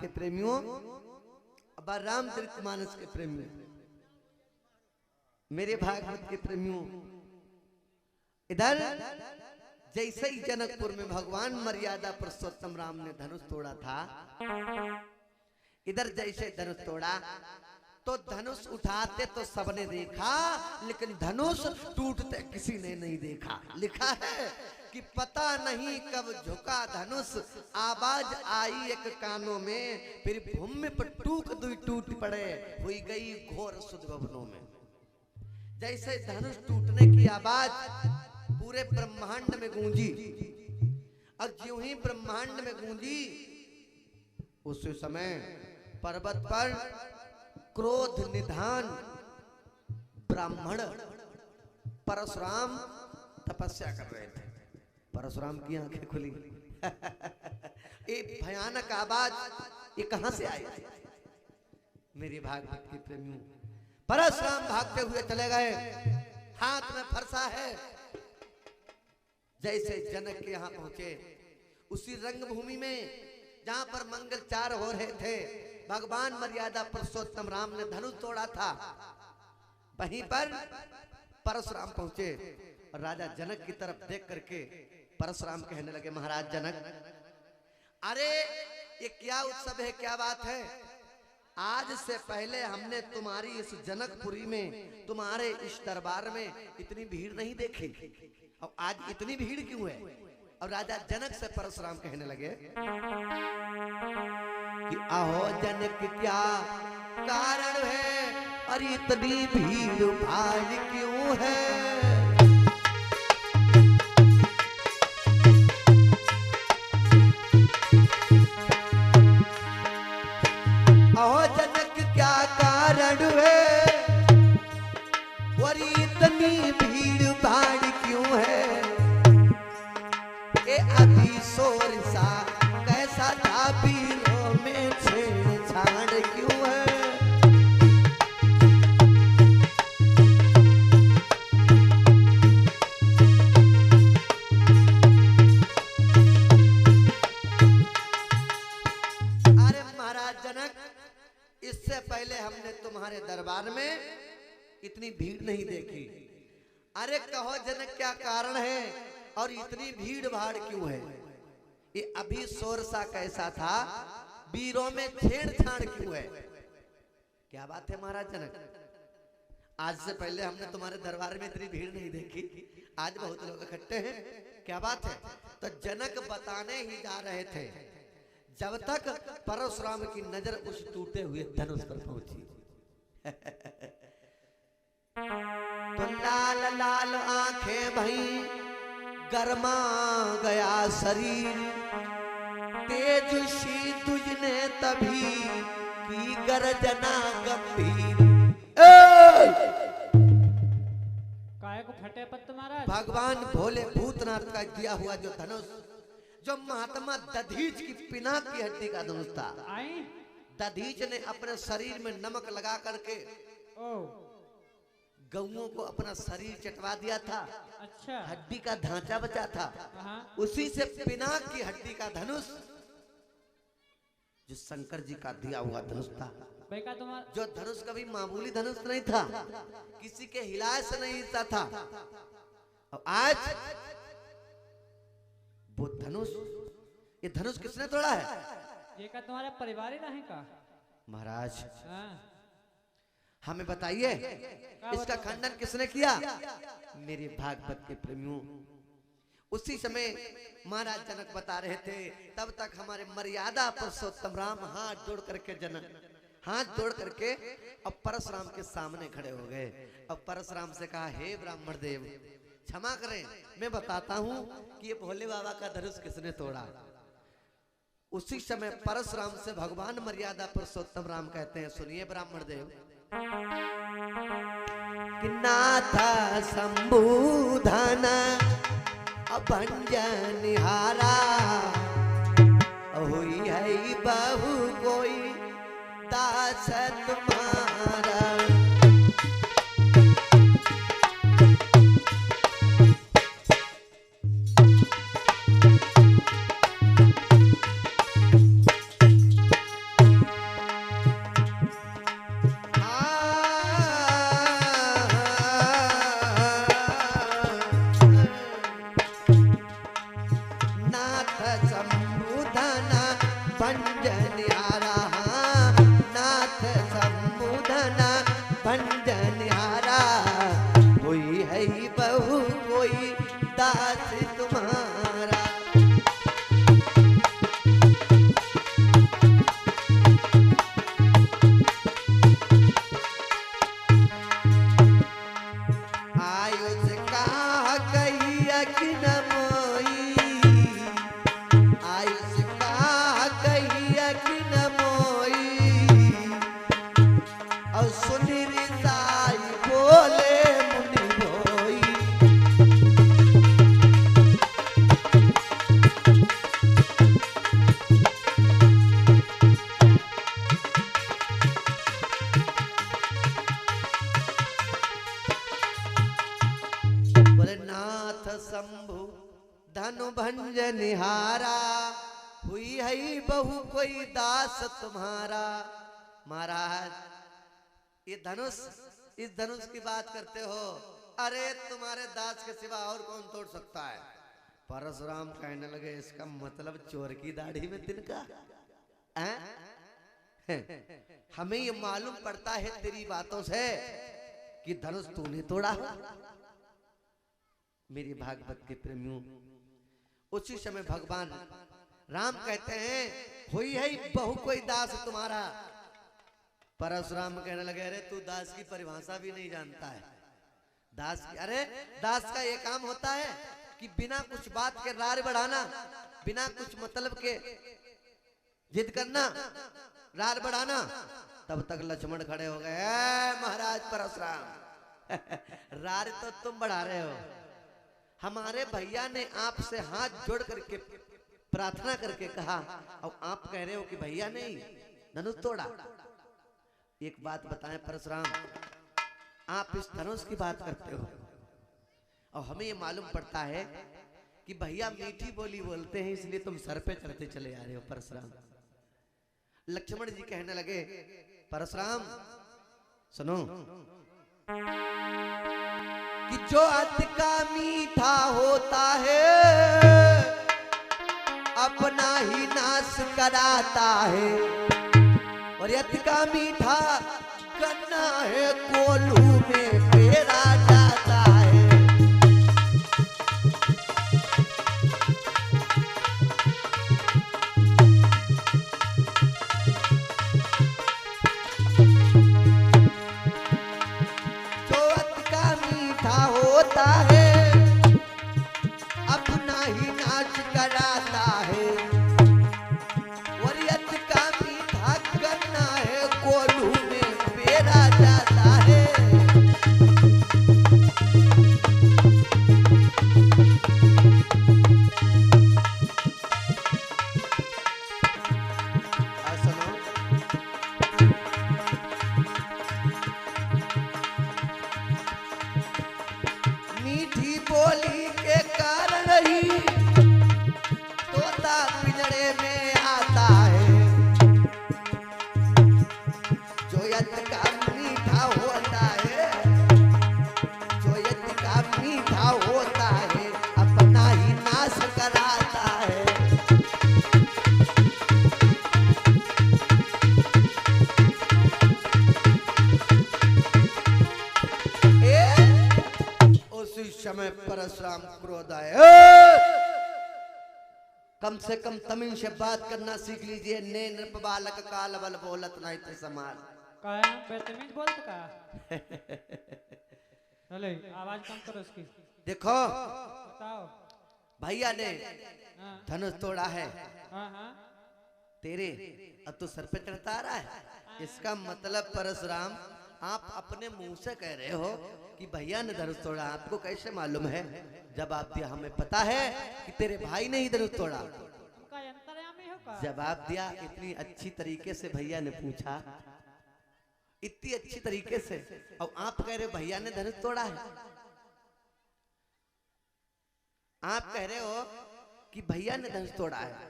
के प्रेमियों, अब रामचरितमानस के प्रेमियों, मेरे भागवत के प्रेमियों, इधर जैसे ही जनकपुर में भगवान मर्यादा पुरुषोत्तम राम ने धनुष तोड़ा था, इधर जैसे धनुष तोड़ा तो धनुष उठाते तो सबने देखा, लेकिन धनुष टूटते किसी ने नहीं देखा। लिखा है कि पता नहीं कब झुका धनुष, आवाज आई एक कानों में, फिर भूमि पर टूक दुई टूट पड़े, हुई गई घोर सुध भवनों में। जैसे धनुष टूटने की आवाज पूरे ब्रह्मांड में गूंजी, और ज्यों ही ब्रह्मांड में गूंजी, उस समय पर्वत पर क्रोध निधान ब्राह्मण परशुराम तपस्या कर रहे थे। परशुराम की आंखें खुली। एक भयानक आवाज ये कहां से आई? मेरे भागवत के प्रेमियों, परशुराम भागते हुए चले गए, हाथ में फरसा है। जैसे जनक के यहां पहुंचे, उसी रंगभूमि में जहां पर मंगलचार हो रहे थे, भगवान मर्यादा पुरुषोत्तम राम ने धनुष तोड़ा था, वहीं पर परशुराम पहुंचे और राजा जनक की तरफ देख करके परशुराम कहने लगे, महाराज जनक, अरे ये क्या उत्सव है, क्या बात है? आज से पहले हमने तुम्हारी इस जनकपुरी में, तुम्हारे इस दरबार में इतनी भीड़ नहीं देखी, और आज इतनी भीड़ क्यों है? और राजा जनक से परशुराम कहने लगे कि आहो जनक, क्या कारण है और इतनी भीड़ भाड़ क्यों है? आहो जनक, क्या कारण है और इतनी भीड़ भाड़ क्यों है? ए अभी शोर सा कैसा था, भीड़ों में छेड़छाड़ क्यों है? अरे महाराज जनक, इससे पहले हमने तुम्हारे दरबार में इतनी भीड़ नहीं देखी। अरे कहो जनक, क्या कारण है और इतनी भीड़ भाड़ क्यों है? ये अभी शोर सा कैसा था, वीरों में छेड़छाड़ क्यों है? क्या बात है महाराज जनक, आज से पहले हमने तुम्हारे दरबार में इतनी भीड़ नहीं देखी, आज बहुत लोग इकट्ठे हैं, क्या बात है? तो जनक बताने ही जा रहे थे, जब तक परशुराम की नजर उस टूटे हुए धनुष पर पहुंची। तो लाल लाल आंखें भई, गरमा गया शरीर, तेज सी तुझने तभी की गर्जना गंभीर। काय को फटे पत्त महाराज? भगवान भोले भूतनाथ का दिया हुआ जो धनुष, जो महात्मा दधीच की पिनाक की हड्डी का धनुष था, दधीच ने अपने शरीर में नमक लगा करके गऊओं को अपना शरीर चटवा दिया था। अच्छा। हड्डी का ढांचा बचा था, उसी से पिनाक की हड्डी का धनुष, जो शंकर जी का दिया हुआ धनुष था, जो धनुष कभी मामूली धनुष नहीं था, किसी के हिलाए से नहीं हिलता था। और आज वो धनुष, ये धनुष किसने तोड़ा है? ये का तुम्हारा परिवार ही नहीं का? महाराज हमें बताइए, इसका खंडन किसने किया? मेरे भागवत के प्रेमियों, उसी समय महाराज जनक बता रहे थे, तब तक हमारे मर्यादा पुरुषोत्तम राम हाथ जोड़ करके, जनक हाथ जोड़ करके अब परशुराम के सामने खड़े हो गए। अब परशुराम से कहा, हे ब्राह्मण देव, क्षमा करें, मैं बताता हूं कि ये भोले बाबा का धनुष किसने तोड़ा। उसी समय परशुराम से भगवान मर्यादा पुरुषोत्तम राम कहते हैं, सुनिए ब्राह्मण देव, कि नाथ संबोधन अभंजन हारा, हुई है बहु कोई दास तुम्हारा। भंजनिहारा नाथ शंभु धन भंजनिहारा कोई है बहु कोई दास तुम्हारा। आयुष का कहिया कि न मोई, आयुष का कहिया कि न मोई, और सुनी रिसाई बोले मुनि भोई। बोले नाथ शंभु धनु भंजनिहारा हुई है बहु कोई दास तुम्हारा। महाराज ये धनुष, इस धनुष की बात करते हो, अरे तुम्हारे दास के सिवा और कौन तोड़ सकता है। परशुराम कहने लगे इसका मतलब चोर की दाढ़ी में तिनका हैं? हमें ये मालूम पड़ता है तेरी बातों से कि धनुष तूने तोड़ा। मेरी भागवत के प्रेमियों, उसी समय भगवान राम कहते हैं हुई है बहु कोई दास तुम्हारा। परशुराम कहने लगे अरे तू दास की परिभाषा भी नहीं जानता है। दास की, अरे दास का ये काम होता है कि बिना कुछ बात के रार बढ़ाना, बिना कुछ मतलब के जिद करना, रार बढ़ाना। तब तक लक्ष्मण खड़े हो गए, महाराज परशुराम रार तो तुम बढ़ा रहे हो, हमारे भैया ने आपसे हाथ जोड़ करके प्रार्थना करके कहा और आप कह रहे हो कि भैया नहीं धनुष तोड़ा। एक बात बताएं परशुराम, आप इस धनुष की बात करते हो और हमें ये मालूम पड़ता है कि भैया मीठी बोली बोलते हैं, इसलिए तुम सर पे चढ़ते चले आ रहे हो। परशुराम, लक्ष्मण जी कहने लगे परशुराम सुनो कि जो अति का मीठा होता है अपना ही नाश कराता है, और अति का मीठा गन्ना है कोल्हू में पेरा जाता है। जो अति का मीठा होता है अपना ही नाश कराता है, और अति का मीठा गन्ना है कोल्हू में पेरा जाता है। सुनो मीठी बोली के कारण ही तोता पिंजरे में आता है, जो यज्ञ का मीठा होता है, जो यज्ञ का मीठा होता है अपना ही नाश कराता है। उसी समय परशुराम क्रोध आए, कम से कम तमिल से बात करना सीख लीजिए। ने नृप बालक काल बल बोलत नहीं थे समार। का बेतमीज बोलत का चले आवाज कम करो उसकी। देखो बताओ भैया ने हाँ धनुष तोड़ा है हाँ हाँ तेरे, अब तो सर पे चढ़ता आ रहा है। इसका मतलब परशुराम आप अपने मुंह से कह रहे हो कि भैया ने धनुष तोड़ा, आपको कैसे मालूम है? जवाब दिया हमें पता है कि तेरे भाई ने ही धनुष तोड़ा। उनका अंतर्यामी हो का? जवाब दिया इतनी अच्छी तरीके से भैया ने पूछा, इतनी अच्छी तरीके से, और आप कह रहे हो भैया ने धनुष तोड़ा है। आप कह रहे हो कि भैया ने धनुष तोड़ा है।